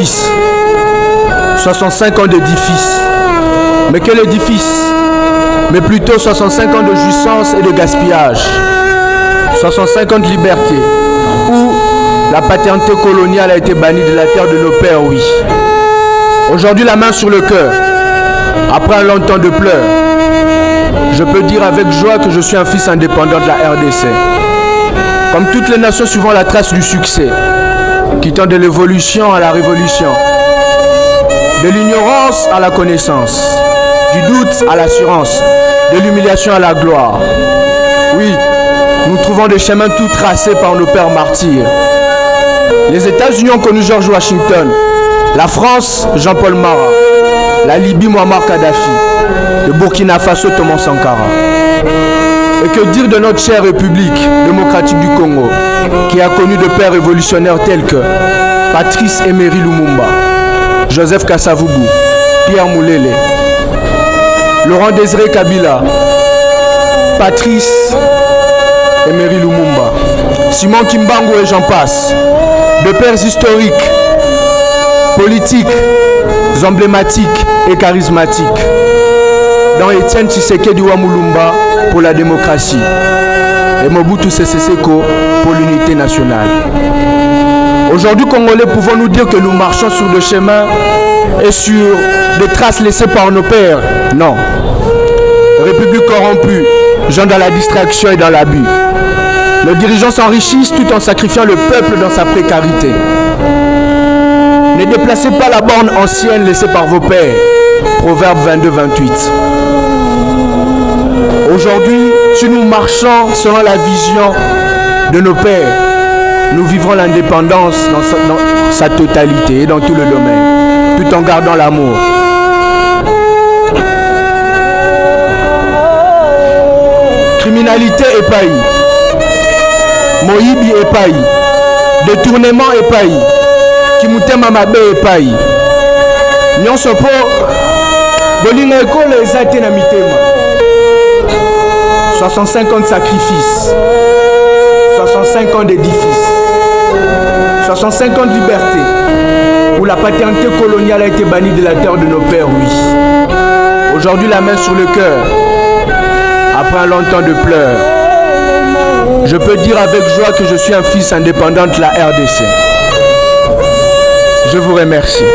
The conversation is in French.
d'édifice. 65 ans d'édifice. Mais quel édifice? Mais plutôt 65 ans de jouissance et de gaspillage. 65 ans de liberté, où la paternité coloniale a été bannie de la terre de nos pères, oui. Aujourd'hui, la main sur le cœur, après un long temps de pleurs, je peux dire avec joie que je suis un fils indépendant de la RDC. Comme toutes les nations suivant la trace du succès, quittant de l'évolution à la révolution, de l'ignorance à la connaissance, du doute à l'assurance, de l'humiliation à la gloire. Oui, nous trouvons des chemins tout tracés par nos pères martyrs. Les États-Unis ont connu George Washington, la France, Jean-Paul Marat, la Libye, Muammar Kadhafi, le Burkina Faso, Thomas Sankara. Et que dire de notre chère République démocratique du Congo, qui a connu de pères révolutionnaires tels que Patrice Emery Lumumba, Joseph Kasavubu, Pierre Moulele, Laurent Désiré Kabila, Patrice Emery Lumumba, Simon Kimbangu et j'en passe. De pères historiques, politiques, emblématiques et charismatiques. Dans Étienne Tshisekedi Wamulumba pour la démocratie et Mobutu Sese Seko pour l'unité nationale. Aujourd'hui, Congolais, pouvons-nous dire que nous marchons sur des chemins et sur des traces laissées par nos pères? Non. République corrompue, gens dans la distraction et dans l'abus. Les dirigeants s'enrichissent tout en sacrifiant le peuple dans sa précarité. Ne déplacez pas la borne ancienne laissée par vos pères. Proverbe 22-28. Aujourd'hui, si nous marchons selon la vision de nos pères, nous vivrons l'indépendance dans sa totalité et dans tout le domaine, tout en gardant l'amour. Criminalité épaillie, Moïbi épailli, détournement épailli, Kimutema Mabe épailli. Nyonso po bolinga ekolo ezate na mitema. 65 ans de sacrifice, 65 ans d'édifice, 65 ans de liberté, où la paternité coloniale a été bannie de la terre de nos pères, oui. Aujourd'hui, la main sur le cœur, après un long temps de pleurs, je peux dire avec joie que je suis un fils indépendant de la RDC. Je vous remercie.